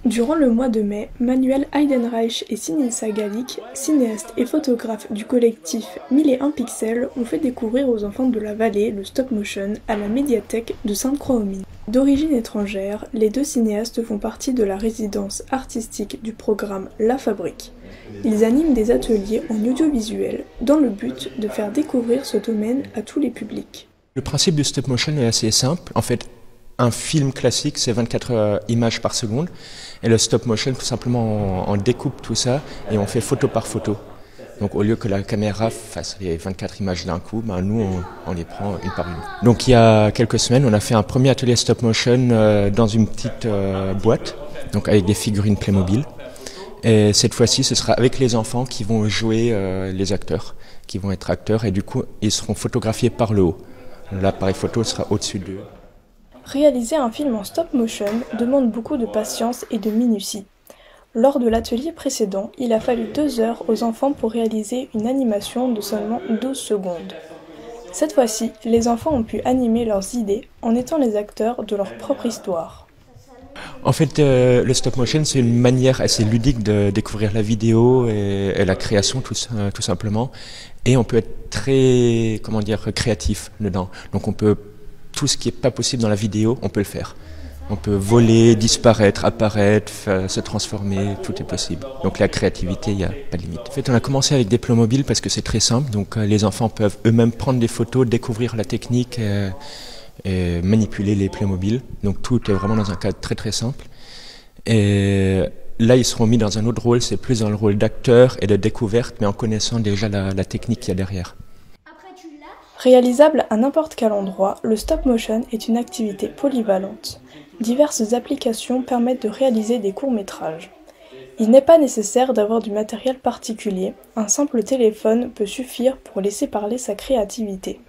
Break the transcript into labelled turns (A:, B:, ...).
A: Durant le mois de mai, Manuel Heidenreich et Sinisa Galic, cinéastes et photographes du collectif 1001 pixels, ont fait découvrir aux enfants de la vallée le stop-motion à la médiathèque de Sainte-Croix-aux-Mines. D'origine étrangère, les deux cinéastes font partie de la résidence artistique du programme La Fabrique. Ils animent des ateliers en audiovisuel dans le but de faire découvrir ce domaine à tous les publics.
B: Le principe du stop-motion est assez simple. En fait, un film classique, c'est 24 images par seconde. Et le stop-motion, tout simplement, on découpe tout ça et on fait photo par photo. Donc au lieu que la caméra fasse les 24 images d'un coup, nous, on les prend une par une. Donc il y a quelques semaines, on a fait un premier atelier stop-motion dans une petite boîte, donc avec des figurines Playmobil. Et cette fois-ci, ce sera avec les enfants qui vont jouer les acteurs, qui vont être acteurs, et du coup, ils seront photographiés par le haut. L'appareil photo sera au-dessus d'eux.
A: Réaliser un film en stop-motion demande beaucoup de patience et de minutie. Lors de l'atelier précédent, il a fallu 2 heures aux enfants pour réaliser une animation de seulement 12 secondes. Cette fois-ci, les enfants ont pu animer leurs idées en étant les acteurs de leur propre histoire.
B: En fait, le stop-motion, c'est une manière assez ludique de découvrir la vidéo et la création, tout simplement. Et on peut être très, créatif dedans. Donc on peut, tout ce qui n'est pas possible dans la vidéo, on peut le faire. On peut voler, disparaître, apparaître, se transformer, tout est possible. Donc la créativité, il n'y a pas de limite. En fait, on a commencé avec des Playmobil parce que c'est très simple. Donc les enfants peuvent eux-mêmes prendre des photos, découvrir la technique et manipuler les Playmobil. Donc tout est vraiment dans un cadre très très simple. Et là, ils seront mis dans un autre rôle, c'est plus dans le rôle d'acteur et de découverte, mais en connaissant déjà la technique qu'il y a derrière.
A: Réalisable à n'importe quel endroit, le stop-motion est une activité polyvalente. Diverses applications permettent de réaliser des courts-métrages. Il n'est pas nécessaire d'avoir du matériel particulier, un simple téléphone peut suffire pour laisser parler sa créativité.